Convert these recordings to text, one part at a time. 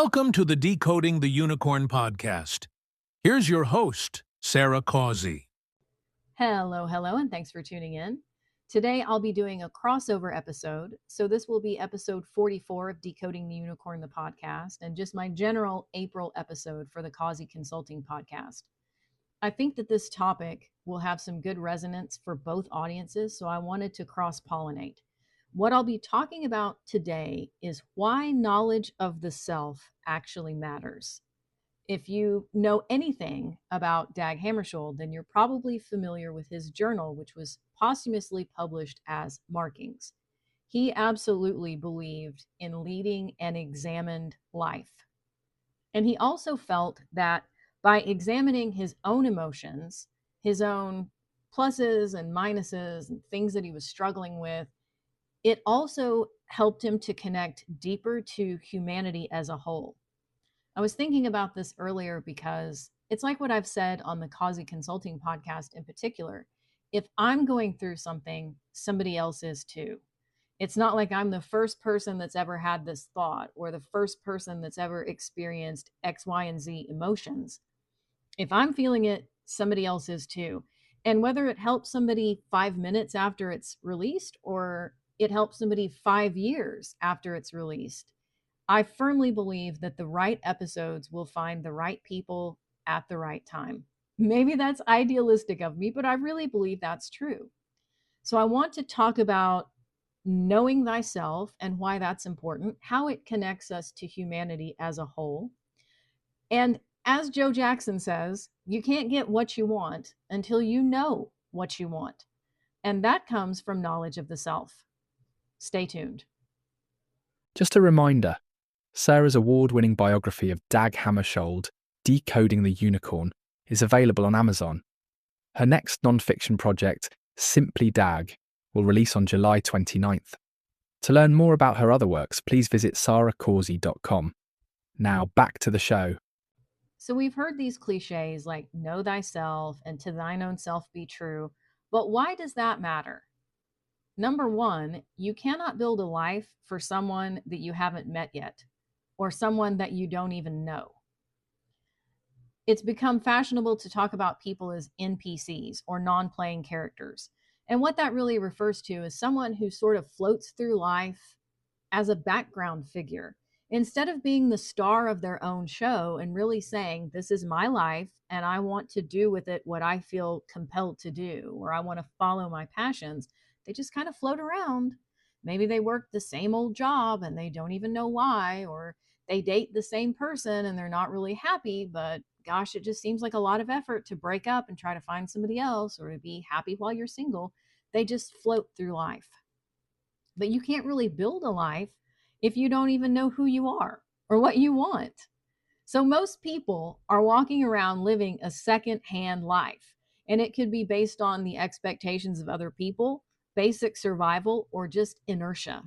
Welcome to the Decoding the Unicorn podcast. Here's your host, Sarah Causey. Hello, and thanks for tuning in. Today, I'll be doing a crossover episode. So, this will be episode 44 of Decoding the Unicorn, the podcast, and just my general April episode for the Causey Consulting podcast. I think that this topic will have some good resonance for both audiences, so I wanted to cross-pollinate. What I'll be talking about today is why knowledge of the self actually matters. If you know anything about Dag Hammarskjöld, then you're probably familiar with his journal, which was posthumously published as Markings. He absolutely believed in leading an examined life. And he also felt that by examining his own emotions, his own pluses and minuses and things that he was struggling with, it also helped him to connect deeper to humanity as a whole. I was thinking about this earlier because it's like what I've said on the Causey Consulting podcast in particular. If I'm going through something, somebody else is too. It's not like I'm the first person that's ever had this thought or the first person that's ever experienced X, Y, and Z emotions. If I'm feeling it, somebody else is too. And whether it helps somebody 5 minutes after it's released or it helps somebody 5 years after it's released, I firmly believe that the right episodes will find the right people at the right time. Maybe that's idealistic of me, but I really believe that's true. So I want to talk about knowing thyself and why that's important, how it connects us to humanity as a whole. And as Joe Jackson says, you can't get what you want until you know what you want. And that comes from knowledge of the self. Stay tuned. Just a reminder, Sarah's award-winning biography of Dag Hammarskjöld, Decoding the Unicorn, is available on Amazon. Her next non-fiction project, Simply Dag, will release on July 29th. To learn more about her other works, please visit sarahcausey.com. Now back to the show. So we've heard these cliches like know thyself and to thine own self be true, but why does that matter? Number one, you cannot build a life for someone that you haven't met yet or someone that you don't even know. It's become fashionable to talk about people as NPCs or non-playing characters. And what that really refers to is someone who sort of floats through life as a background figure. Instead of being the star of their own show and really saying, this is my life and I want to do with it what I feel compelled to do, or I want to follow my passions, they just kind of float around. Maybe they work the same old job and they don't even know why, or they date the same person and they're not really happy, but gosh, it just seems like a lot of effort to break up and try to find somebody else or to be happy while you're single. They just float through life. But you can't really build a life if you don't even know who you are or what you want. So most people are walking around living a second-hand life, and it could be based on the expectations of other people, basic survival, or just inertia.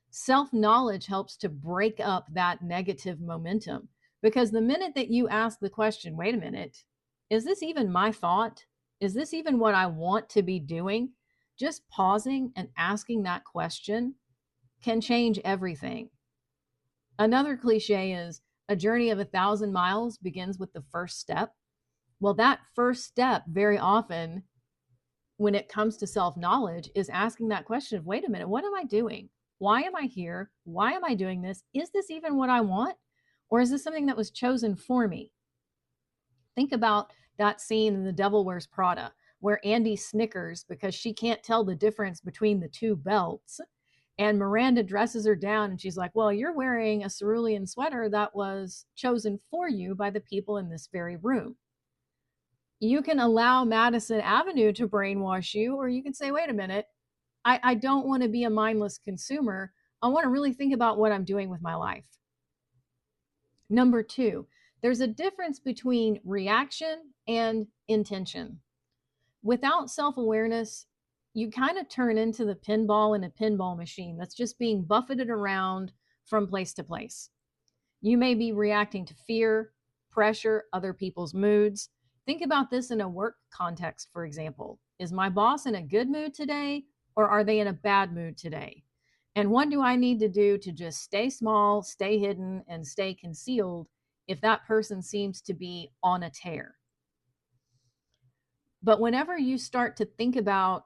Self-knowledge helps to break up that negative momentum, because the minute that you ask the question, wait a minute, is this even my thought? Is this even what I want to be doing? Just pausing and asking that question can change everything. Another cliche is a journey of 1,000 miles begins with the first step. Well, that first step very often when it comes to self-knowledge is asking that question of, wait a minute, what am I doing? Why am I here? Why am I doing this? Is this even what I want? Or is this something that was chosen for me? Think about that scene in The Devil Wears Prada, where Andy snickers because she can't tell the difference between the two belts. And Miranda dresses her down and she's like, well, you're wearing a cerulean sweater that was chosen for you by the people in this very room. You can allow Madison Avenue to brainwash you, or you can say, wait a minute, I don't want to be a mindless consumer. I want to really think about what I'm doing with my life. Number two, there's a difference between reaction and intention. Without self-awareness, you kind of turn into the pinball in a pinball machine that's just being buffeted around from place to place. You may be reacting to fear, pressure, other people's moods. Think about this in a work context, for example. Is my boss in a good mood today, or are they in a bad mood today? And what do I need to do to just stay small, stay hidden, and stay concealed if that person seems to be on a tear? But whenever you start to think about,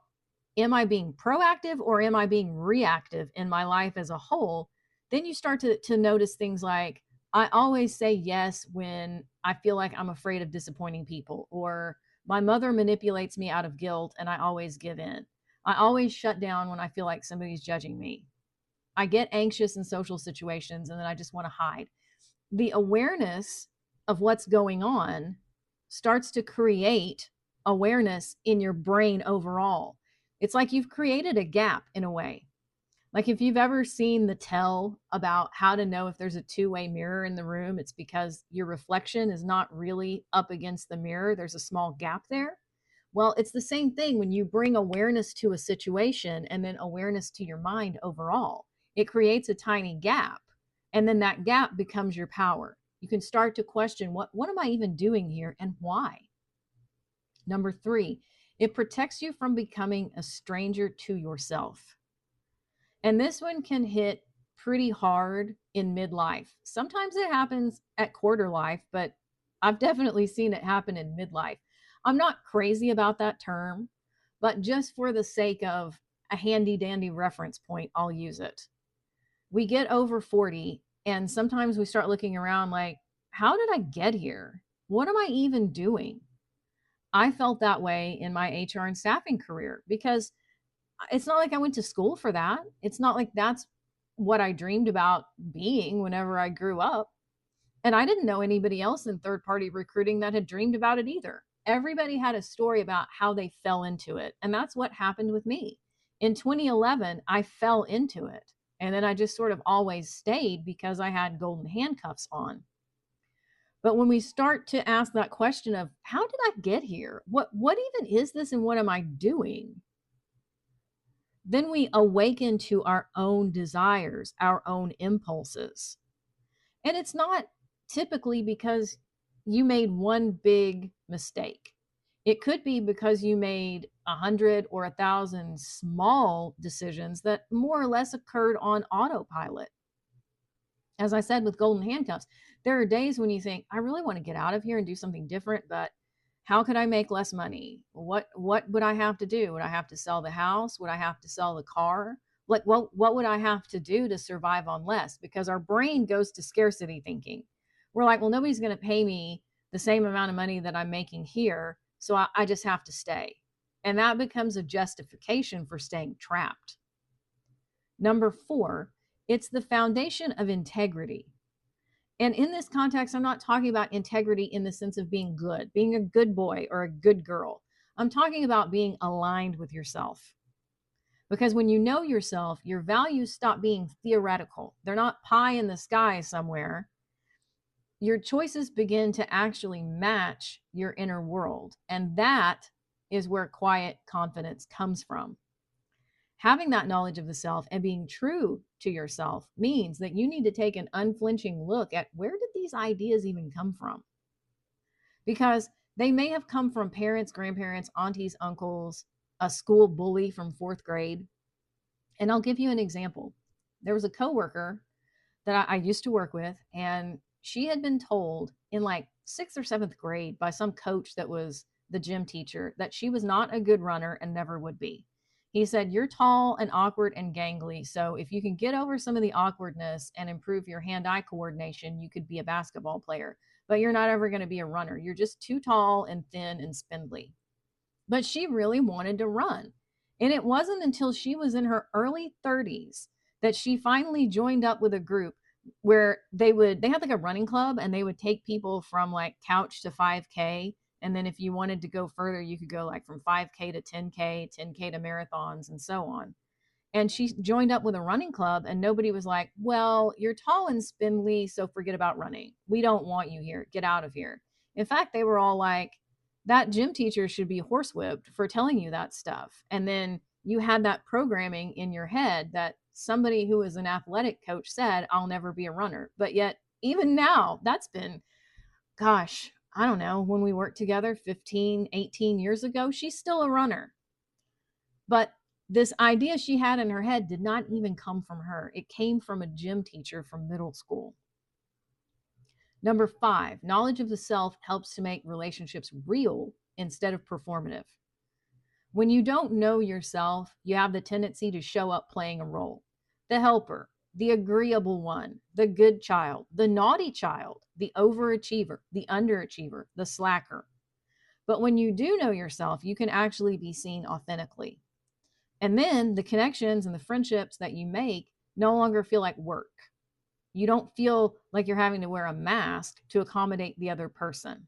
am I being proactive or am I being reactive in my life as a whole? Then you start to notice things like, I always say yes when I feel like I'm afraid of disappointing people, or my mother manipulates me out of guilt and I always give in. I always shut down when I feel like somebody's judging me. I get anxious in social situations and then I just want to hide. The awareness of what's going on starts to create awareness in your brain overall. It's like you've created a gap in a way. Like if you've ever seen the tell about how to know if there's a two-way mirror in the room, it's because your reflection is not really up against the mirror. There's a small gap there. Well, it's the same thing when you bring awareness to a situation and then awareness to your mind overall. It creates a tiny gap, and then that gap becomes your power. You can start to question, what am I even doing here and why? Number 3, it protects you from becoming a stranger to yourself. And this one can hit pretty hard in midlife. Sometimes it happens at quarter life, but I've definitely seen it happen in midlife. I'm not crazy about that term, but just for the sake of a handy dandy reference point, I'll use it. We get over 40, and sometimes we start looking around like, how did I get here? What am I even doing? I felt that way in my HR and staffing career because it's not like I went to school for that. It's not like that's what I dreamed about being whenever I grew up. And I didn't know anybody else in third party recruiting that had dreamed about it either. Everybody had a story about how they fell into it. And that's what happened with me. In 2011, I fell into it. And then I just sort of always stayed because I had golden handcuffs on. But when we start to ask that question of how did I get here? What even is this and what am I doing? Then we awaken to our own desires, our own impulses. And it's not typically because you made one big mistake. It could be because you made 100 or 1,000 small decisions that more or less occurred on autopilot. As I said with golden handcuffs, there are days when you think, I really want to get out of here and do something different, but how could I make less money? What would I have to do? Would I have to sell the house? Would I have to sell the car? Like what would I have to do to survive on less? Because our brain goes to scarcity thinking. We're like, well, nobody's going to pay me the same amount of money that I'm making here, so I just have to stay. And that becomes a justification for staying trapped. Number 4, it's the foundation of integrity. And in this context, I'm not talking about integrity in the sense of being good, being a good boy or a good girl. I'm talking about being aligned with yourself. Because when you know yourself, your values stop being theoretical. They're not pie in the sky somewhere. Your choices begin to actually match your inner world. And that is where quiet confidence comes from. Having that knowledge of the self and being true to yourself means that you need to take an unflinching look at where did these ideas even come from? Because they may have come from parents, grandparents, aunties, uncles, a school bully from 4th grade. And I'll give you an example. There was a coworker that I used to work with, and she had been told in like 6th or 7th grade by some coach that was the gym teacher that she was not a good runner and never would be. He said, you're tall and awkward and gangly, so if you can get over some of the awkwardness and improve your hand-eye coordination, you could be a basketball player, but you're not ever going to be a runner. You're just too tall and thin and spindly. But she really wanted to run. And it wasn't until she was in her early 30s that she finally joined up with a group where they had like a running club, and they would take people from like couch to 5K. And then if you wanted to go further, you could go like from 5K to 10K, 10K to marathons, and so on. And she joined up with a running club, and nobody was like, well, you're tall and spindly, so forget about running. We don't want you here. Get out of here. In fact, they were all like, that gym teacher should be horsewhipped for telling you that stuff. And then you had that programming in your head that somebody who is an athletic coach said, I'll never be a runner. But yet, even now, that's been, gosh, I don't know, when we worked together 15, 18 years ago, she's still a runner. But This idea she had in her head did not even come from her. It came from a gym teacher from middle school. Number 5, knowledge of the self helps to make relationships real instead of performative. When you don't know yourself, you have the tendency to show up playing a role. The helper, the agreeable one, the good child, the naughty child, the overachiever, the underachiever, the slacker. But when you do know yourself, you can actually be seen authentically. And then the connections and the friendships that you make no longer feel like work. You don't feel like you're having to wear a mask to accommodate the other person.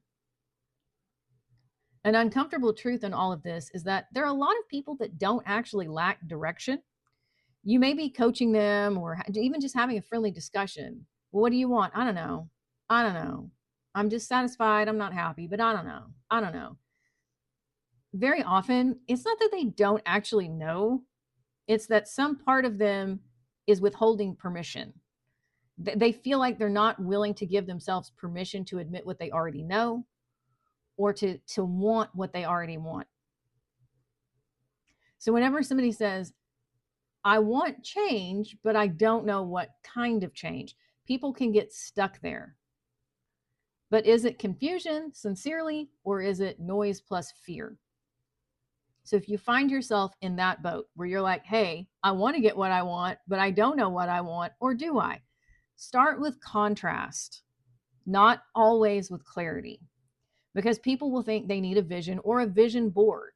An uncomfortable truth in all of this is that there are a lot of people that don't actually lack direction. You may be coaching them or even just having a friendly discussion. Well, what do you want? I don't know. I don't know. I'm dissatisfied. I'm not happy, but I don't know. I don't know. Very often, it's not that they don't actually know, it's that some part of them is withholding permission. They feel like they're not willing to give themselves permission to admit what they already know or to want what they already want. So whenever somebody says, I want change, but I don't know what kind of change, people can get stuck there. But is it confusion, sincerely, or is it noise plus fear? So if you find yourself in that boat where you're like, hey, I want to get what I want, but I don't know what I want, or do I? Start with contrast, not always with clarity, because people will think they need a vision or a vision board.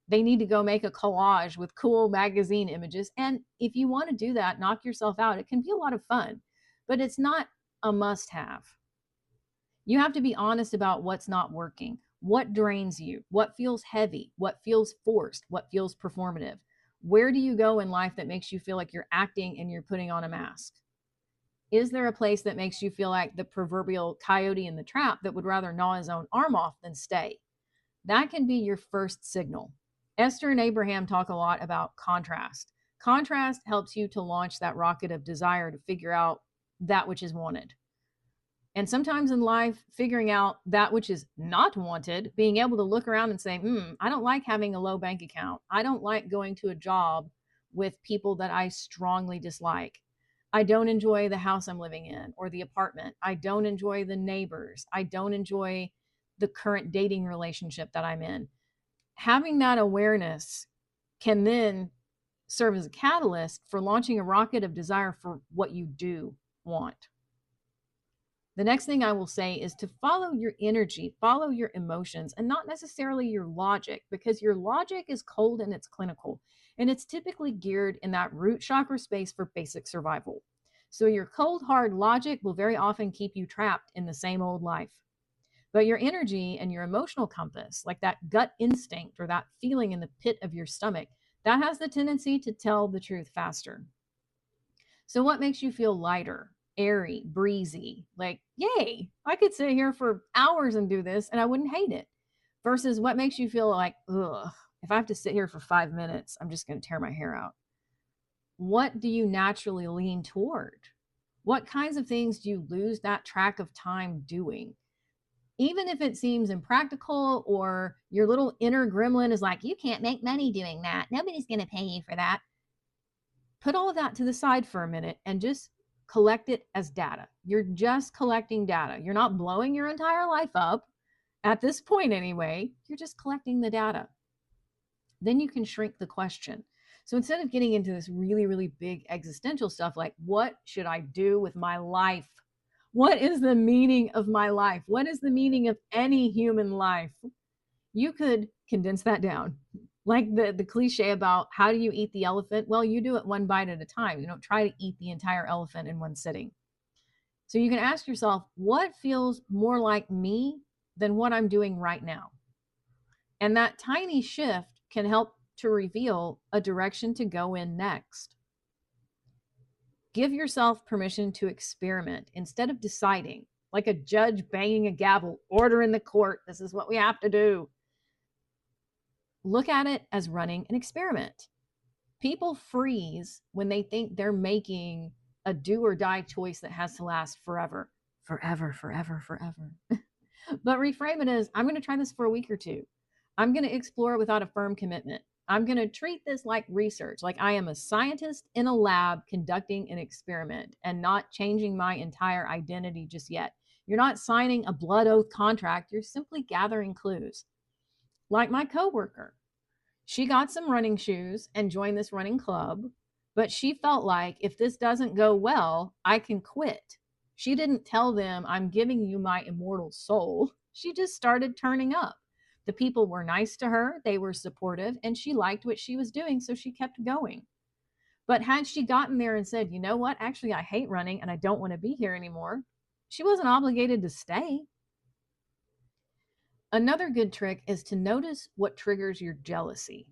They need to go make a collage with cool magazine images. And if you want to do that, knock yourself out. It can be a lot of fun, but it's not a must have. You have to be honest about what's not working, what drains you, what feels heavy, what feels forced, what feels performative. Where do you go in life that makes you feel like you're acting and you're putting on a mask? Is there a place that makes you feel like the proverbial coyote in the trap that would rather gnaw his own arm off than stay? That can be your first signal. Esther and Abraham talk a lot about contrast. Contrast helps you to launch that rocket of desire to figure out that which is wanted. And sometimes in life, figuring out that which is not wanted, being able to look around and say, I don't like having a low bank account. I don't like going to a job with people that I strongly dislike. I don't enjoy the house I'm living in or the apartment. I don't enjoy the neighbors. I don't enjoy the current dating relationship that I'm in. Having that awareness can then serve as a catalyst for launching a rocket of desire for what you do want. The next thing I will say is to follow your energy, follow your emotions, and not necessarily your logic, because your logic is cold and it's clinical, and it's typically geared in that root chakra space for basic survival. So your cold, hard logic will very often keep you trapped in the same old life. But your energy and your emotional compass, like that gut instinct or that feeling in the pit of your stomach, that has the tendency to tell the truth faster. So what makes you feel lighter, airy, breezy? Like, yay, I could sit here for hours and do this and I wouldn't hate it. Versus what makes you feel like, ugh, if I have to sit here for 5 minutes, I'm just going to tear my hair out. What do you naturally lean toward? What kinds of things do you lose that track of time doing? Even if it seems impractical or your little inner gremlin is like, you can't make money doing that. Nobody's going to pay you for that. Put all of that to the side for a minute and just collect it as data. You're just collecting data. You're not blowing your entire life up at this point anyway. You're just collecting the data. Then you can shrink the question. So instead of getting into this really, really big existential stuff like, what should I do with my life? What is the meaning of my life? What is the meaning of any human life? You could condense that down. Like the cliche about how do you eat the elephant? Well, you do it one bite at a time. You don't try to eat the entire elephant in one sitting. So you can ask yourself, what feels more like me than what I'm doing right now? And that tiny shift can help to reveal a direction to go in next. Give yourself permission to experiment instead of deciding, like a judge banging a gavel, order in the court, this is what we have to do. Look at it as running an experiment. People freeze when they think they're making a do or die choice that has to last forever. Forever, forever, forever. But reframe it as, I'm going to try this for a week or two. I'm going to explore without a firm commitment. I'm going to treat this like research, like I am a scientist in a lab conducting an experiment and not changing my entire identity just yet. You're not signing a blood oath contract. You're simply gathering clues. Like my coworker, she got some running shoes and joined this running club, but she felt like if this doesn't go well, I can quit. She didn't tell them, I'm giving you my immortal soul. She just started turning up. The people were nice to her, they were supportive, and she liked what she was doing, so she kept going. But had she gotten there and said, you know what, actually, I hate running and I don't want to be here anymore, she wasn't obligated to stay. Another good trick is to notice what triggers your jealousy.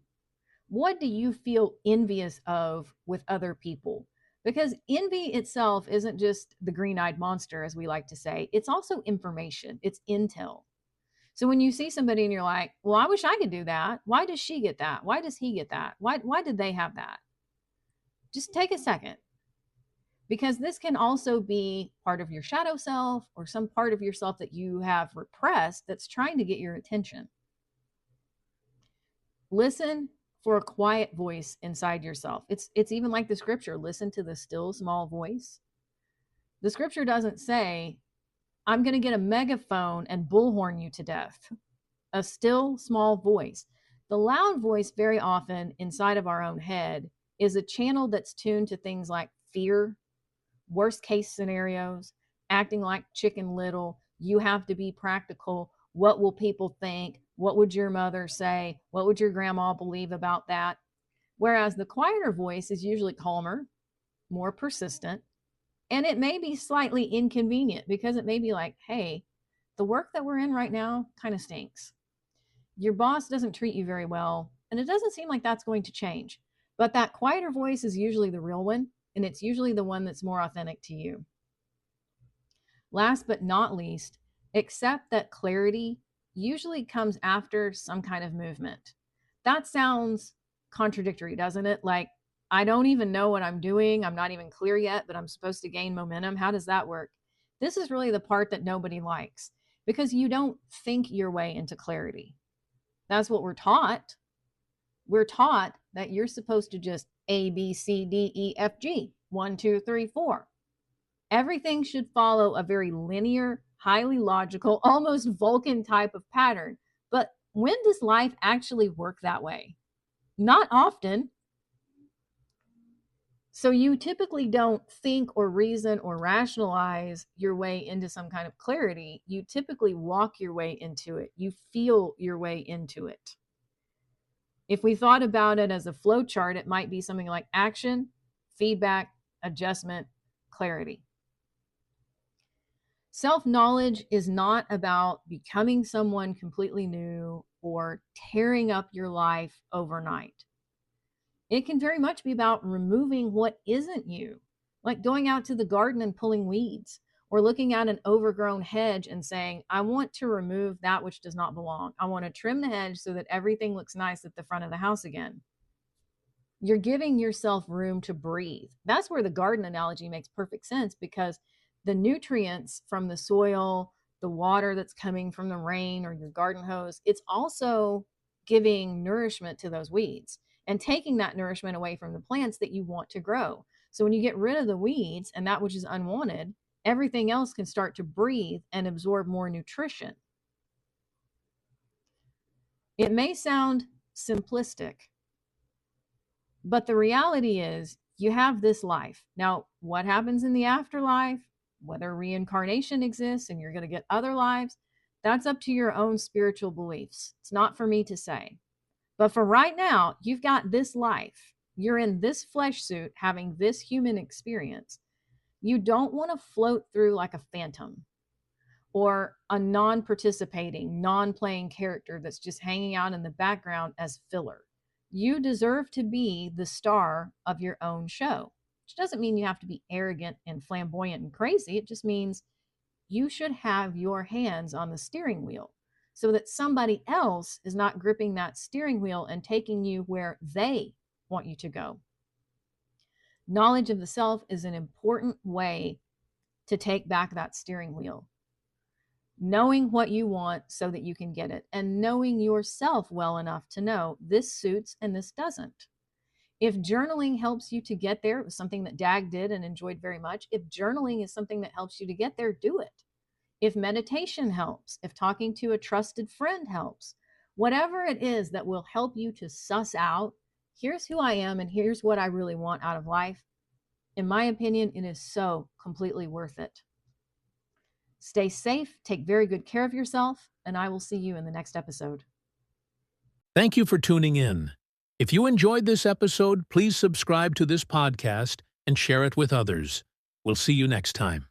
What do you feel envious of with other people? Because envy itself isn't just the green eyed monster, as we like to say, it's also information, it's intel. So when you see somebody and you're like, well, I wish I could do that. Why does she get that? Why does he get that? Why did they have that? Just take a second, because this can also be part of your shadow self or some part of yourself that you have repressed that's trying to get your attention. Listen for a quiet voice inside yourself. It's even like the scripture, listen to the still small voice. The scripture doesn't say, I'm going to get a megaphone and bullhorn you to death. A still small voice. The loud voice very often inside of our own head is a channel that's tuned to things like fear, worst case scenarios, acting like Chicken Little, you have to be practical, what will people think, what would your mother say, what would your grandma believe about that? Whereas the quieter voice is usually calmer, more persistent, and it may be slightly inconvenient because it may be like, hey, the work that we're in right now kind of stinks. Your boss doesn't treat you very well, and it doesn't seem like that's going to change. But that quieter voice is usually the real one, and it's usually the one that's more authentic to you. Last but not least, accept that clarity usually comes after some kind of movement. That sounds contradictory, doesn't it? Like, I don't even know what I'm doing. I'm not even clear yet, but I'm supposed to gain momentum. How does that work? This is really the part that nobody likes because you don't think your way into clarity. That's what we're taught. We're taught that you're supposed to just A, B, C, D, E, F, G, 1, 2, 3, 4. Everything should follow a very linear, highly logical, almost Vulcan type of pattern. But when does life actually work that way? Not often. So you typically don't think or reason or rationalize your way into some kind of clarity. You typically walk your way into it. You feel your way into it. If we thought about it as a flow chart, it might be something like action, feedback, adjustment, clarity. Self-knowledge is not about becoming someone completely new or tearing up your life overnight. It can very much be about removing what isn't you, like going out to the garden and pulling weeds, or looking at an overgrown hedge and saying, I want to remove that which does not belong. I want to trim the hedge so that everything looks nice at the front of the house again. You're giving yourself room to breathe. That's where the garden analogy makes perfect sense, because the nutrients from the soil, the water that's coming from the rain or your garden hose, it's also giving nourishment to those weeds and taking that nourishment away from the plants that you want to grow. So when you get rid of the weeds and that which is unwanted, everything else can start to breathe and absorb more nutrition. It may sound simplistic, but the reality is you have this life. Now, what happens in the afterlife, whether reincarnation exists and you're going to get other lives, that's up to your own spiritual beliefs. It's not for me to say. But for right now, you've got this life. You're in this flesh suit having this human experience. You don't want to float through like a phantom or a non-participating, non-playing character that's just hanging out in the background as filler. You deserve to be the star of your own show, which doesn't mean you have to be arrogant and flamboyant and crazy. It just means you should have your hands on the steering wheel so that somebody else is not gripping that steering wheel and taking you where they want you to go. Knowledge of the self is an important way to take back that steering wheel. knowing what you want so that you can get it, and knowing yourself well enough to know this suits and this doesn't. If journaling helps you to get there, it was something that Dag did and enjoyed very much. If journaling is something that helps you to get there, do it. If meditation helps, if talking to a trusted friend helps, whatever it is that will help you to suss out, here's who I am and here's what I really want out of life, in my opinion, it is so completely worth it. Stay safe, take very good care of yourself, and I will see you in the next episode. Thank you for tuning in. If you enjoyed this episode, please subscribe to this podcast and share it with others. We'll see you next time.